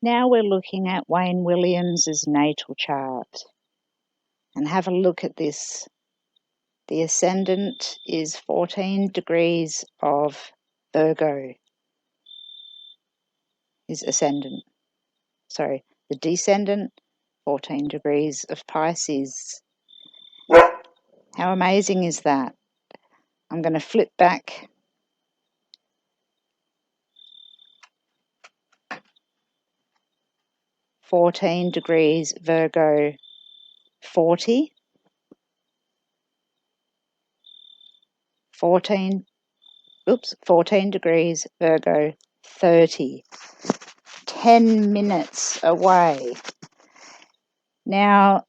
Now we're looking at Wayne Williams's natal chart. And have a look at this. The ascendant is 14 degrees of Virgo. His ascendant. Sorry, the descendant, 14 degrees of Pisces. How amazing is that? I'm going to flip back. (14 degrees Virgo 40). 14 degrees Virgo 30. 10 minutes away. Now,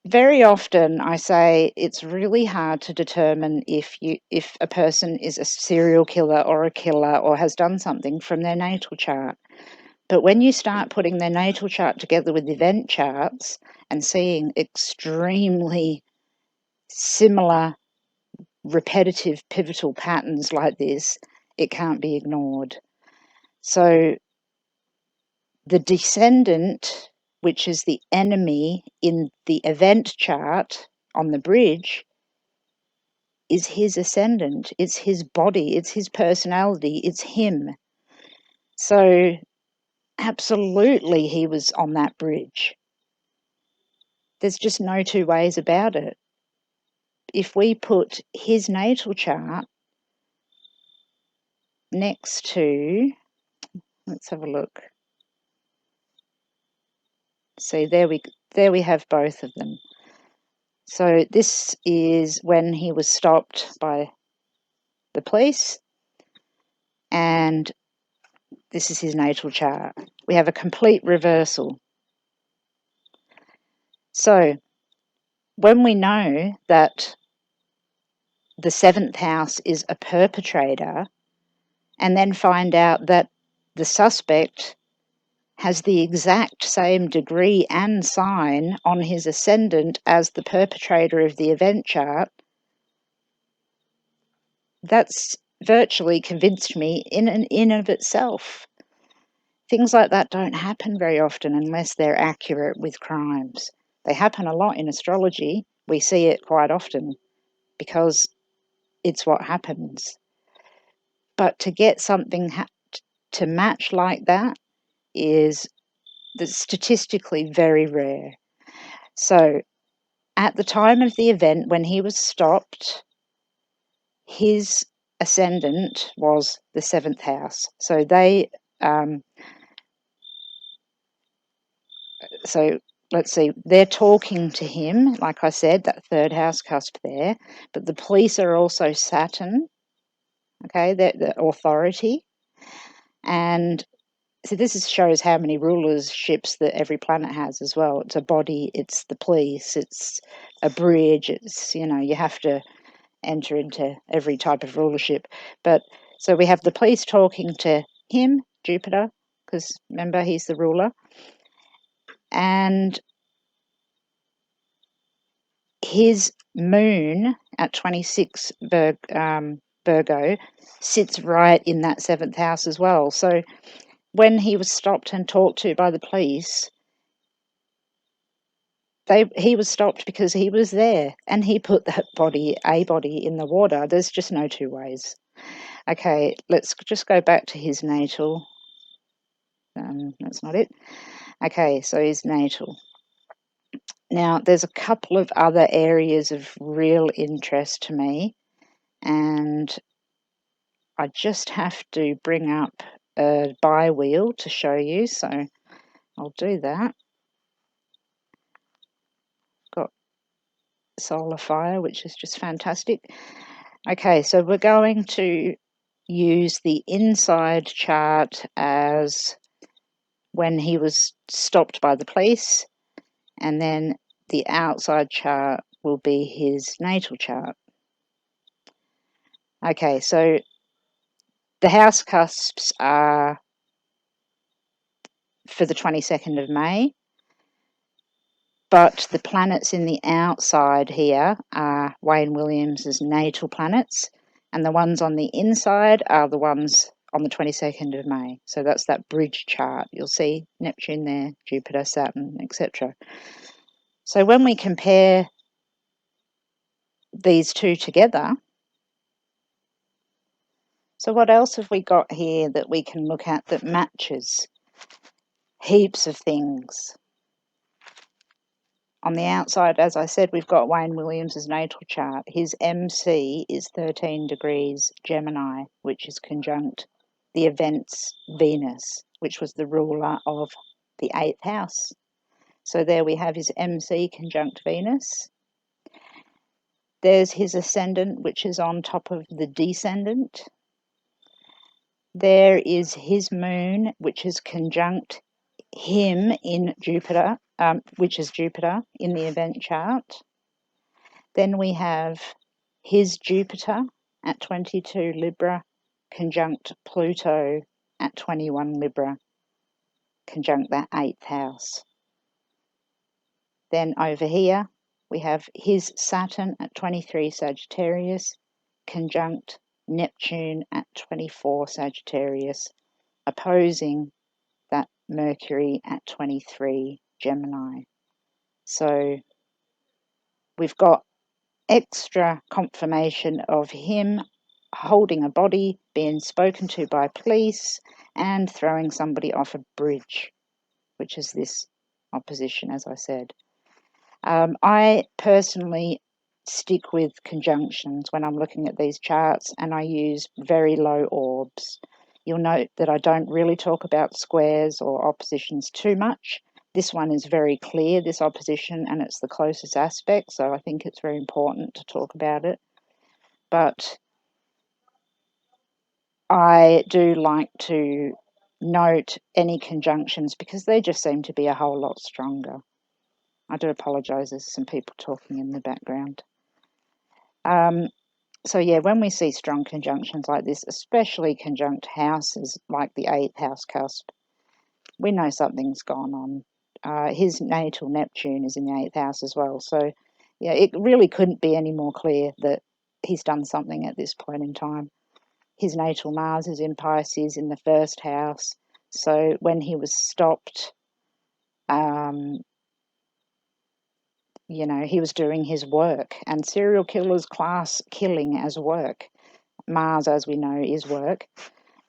very often I say it's really hard to determine if a person is a serial killer or a killer or has done something from their natal chart. But when you start putting their natal chart together with event charts and seeing extremely similar, repetitive, pivotal patterns like this, it can't be ignored. So the descendant, which is the enemy in the event chart on the bridge, is his ascendant. It's his body, it's his personality, it's him. So absolutely he was on that bridge. There's just no two ways about it. If we put his natal chart next to, let's have a look. See, there we have both of them. So this is when he was stopped by the police, and this is his natal chart. We have a complete reversal. So when we know that the 7th house is a perpetrator, and then find out that the suspect has the exact same degree and sign on his ascendant as the perpetrator of the event chart, that's virtually convinced me in and of itself. Things like that don't happen very often unless they're accurate with crimes. They happen a lot in astrology. We see it quite often because it's what happens. But to get something to match like that is statistically very rare. So at the time of the event when he was stopped, his ascendant was the 7th house. So so let's see, they're talking to him, like I said, that 3rd house cusp there, but the police are also Saturn, okay, the authority. And so this shows how many rulerships that every planet has as well. It's a body, it's the police, it's a bridge, it's, you have to enter into every type of rulership. But so we have the police talking to him, Jupiter, because remember, he's the ruler. And his moon at 26 Virgo sits right in that 7th house as well. So when he was stopped and talked to by the police, he was stopped because he was there and he put that body in the water. There's just no two ways. Okay, let's just go back to his natal. That's not it. Okay, so his natal. Now, there's a couple of other areas of real interest to me, and I just have to bring up a bi-wheel to show you, so I'll do that. Got solar fire, which is just fantastic. Okay, so we're going to use the inside chart as when he was stopped by the police, and then the outside chart will be his natal chart. Okay, so the house cusps are for the 22nd of May, but the planets in the outside here are Wayne Williams's natal planets, and the ones on the inside are the ones on the 22nd of May. So that's that bridge chart. You'll see Neptune there, Jupiter, Saturn, etc. So when we compare these two together, so what else have we got here that we can look at that matches? Heaps of things. On the outside, as I said, we've got Wayne Williams' natal chart. His MC is 13 degrees Gemini, which is conjunct the event's Venus, which was the ruler of the 8th house. So there we have his MC conjunct Venus. There's his ascendant, which is on top of the descendant. There is his moon, which is conjunct him in Jupiter, which is Jupiter in the event chart. Then we have his Jupiter at 22 Libra, conjunct Pluto at 21 Libra, conjunct that 8th house. Then over here, we have his Saturn at 23 Sagittarius, conjunct Neptune at 24 Sagittarius, opposing that Mercury at 23 Gemini. So we've got extra confirmation of him holding a body, being spoken to by police, and throwing somebody off a bridge, which is this opposition, as I said. I personally stick with conjunctions when I'm looking at these charts, and I use very low orbs. You'll note that I don't really talk about squares or oppositions too much. This one is very clear, this opposition, and it's the closest aspect, so I think it's very important to talk about it. But I do like to note any conjunctions because they just seem to be a whole lot stronger. I do apologise, there's some people talking in the background. So yeah, when we see strong conjunctions like this, especially conjunct houses like the 8th house cusp, we know something's gone on. His natal Neptune is in the 8th house as well. So yeah, it really couldn't be any more clear that he's done something at this point in time. His natal Mars is in Pisces in the 1st house. So when he was stopped, he was doing his work, and serial killers class killing as work. Mars, as we know, is work,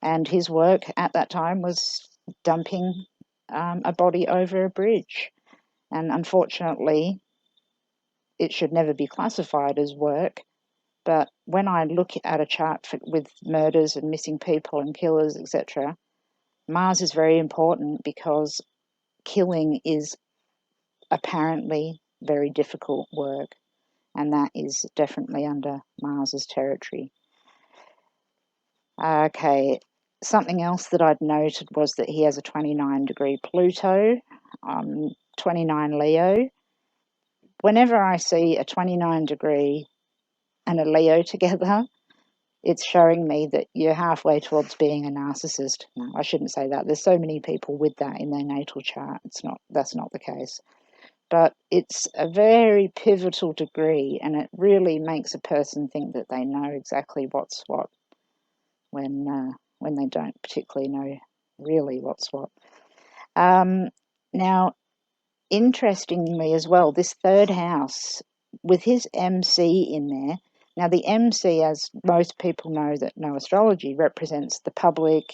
and his work at that time was dumping a body over a bridge. And unfortunately, it should never be classified as work. But when I look at a chart with murders and missing people and killers, etc., Mars is very important because killing is apparently very difficult work, and that is definitely under Mars's territory. Okay, something else that I'd noted was that he has a 29-degree Pluto, 29 Leo. Whenever I see a 29-degree and a Leo together, it's showing me that you're halfway towards being a narcissist. No, I shouldn't say that. There's so many people with that in their natal chart. That's not the case. But it's a very pivotal degree, and it really makes a person think that they know exactly what's what when they don't particularly know really what's what. Now, interestingly as well, this 3rd house with his MC in there. Now, the MC, as most people know that know astrology, represents the public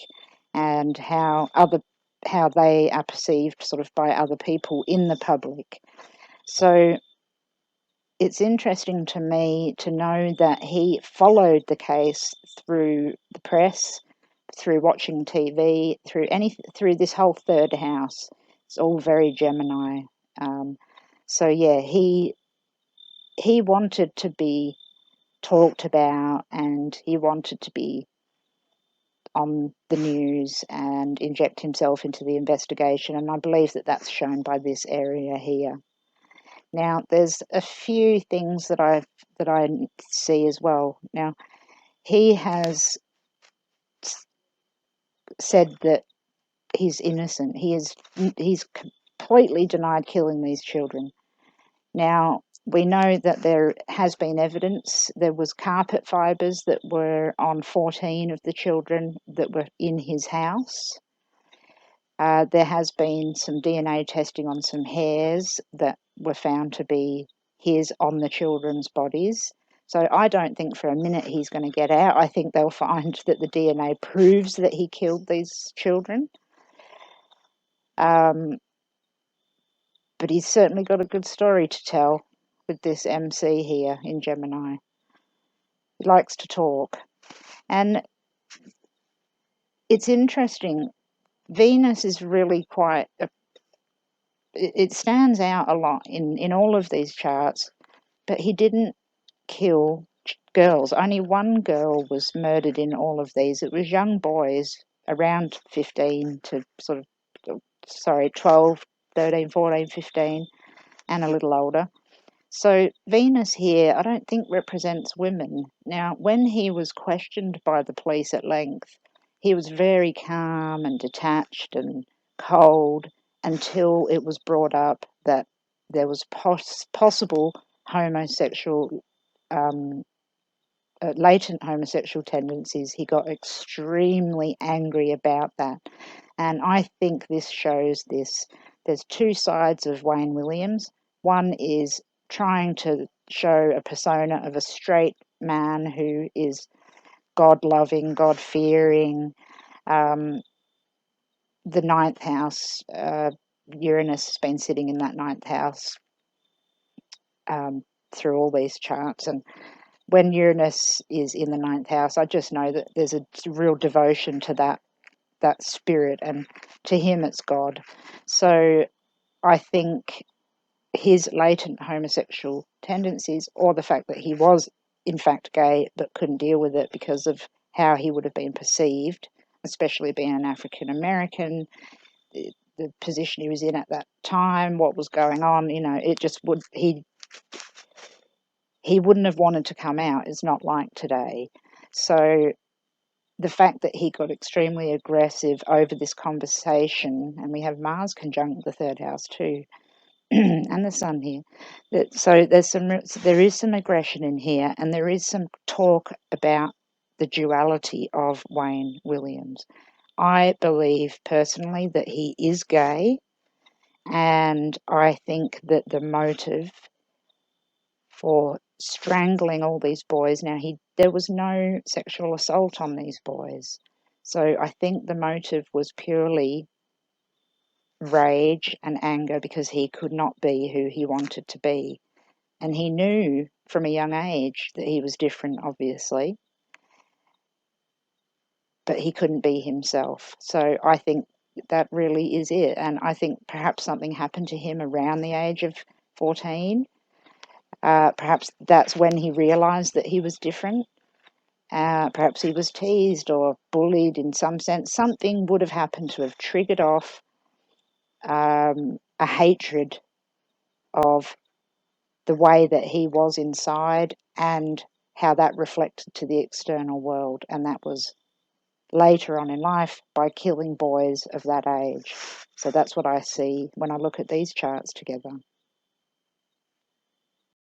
and how they are perceived sort of by other people in the public. So it's interesting to me to know that he followed the case through the press, through watching TV, through this whole 3rd house. It's all very Gemini. So yeah, he wanted to be talked about, and he wanted to be on the news and inject himself into the investigation, and I believe that that's shown by this area here. Now, there's a few things that I see as well. Now, he has said that he's innocent. He's completely denied killing these children. Now, We know that there has been evidence. There was carpet fibres that were on 14 of the children that were in his house. There has been some DNA testing on some hairs that were found to be his on the children's bodies. So I don't think for a minute he's going to get out. I think they'll find that the DNA proves that he killed these children. But he's certainly got a good story to tell with this MC here in Gemini. He likes to talk. And it's interesting. Venus is really quite, it stands out a lot in all of these charts, but he didn't kill girls. Only one girl was murdered in all of these. It was young boys around 15 to 12, 13, 14, 15, and a little older. So Venus here, I don't think represents women. Now, when he was questioned by the police at length, he was very calm and detached and cold until it was brought up that there was possible homosexual, latent homosexual tendencies. He got extremely angry about that. And I think this shows this. There's two sides of Wayne Williams. One is trying to show a persona of a straight man who is God-loving, God-fearing. The ninth house, Uranus has been sitting in that ninth house through all these charts. And when Uranus is in the ninth house, I just know that there's a real devotion to that spirit, and to him it's God. So I think his latent homosexual tendencies, or the fact that he was in fact gay but couldn't deal with it because of how he would have been perceived, especially being an African American, the position he was in at that time, what was going on, it just would, he wouldn't have wanted to come out. It's not like today. So the fact that he got extremely aggressive over this conversation, and we have Mars conjunct the third house too, and the Sun here. So there is some aggression in here, and there is some talk about the duality of Wayne Williams. I believe personally that he is gay, and I think that the motive for strangling all these boys, now there was no sexual assault on these boys, so I think the motive was purely rage and anger because he could not be who he wanted to be. And he knew from a young age that he was different, obviously, but he couldn't be himself. So I think that really is it. And I think perhaps something happened to him around the age of 14. Perhaps that's when he realised that he was different. Perhaps he was teased or bullied in some sense. Something would have happened to have triggered off a hatred of the way that he was inside and how that reflected to the external world. And that was later on in life by killing boys of that age. So that's what I see when I look at these charts together.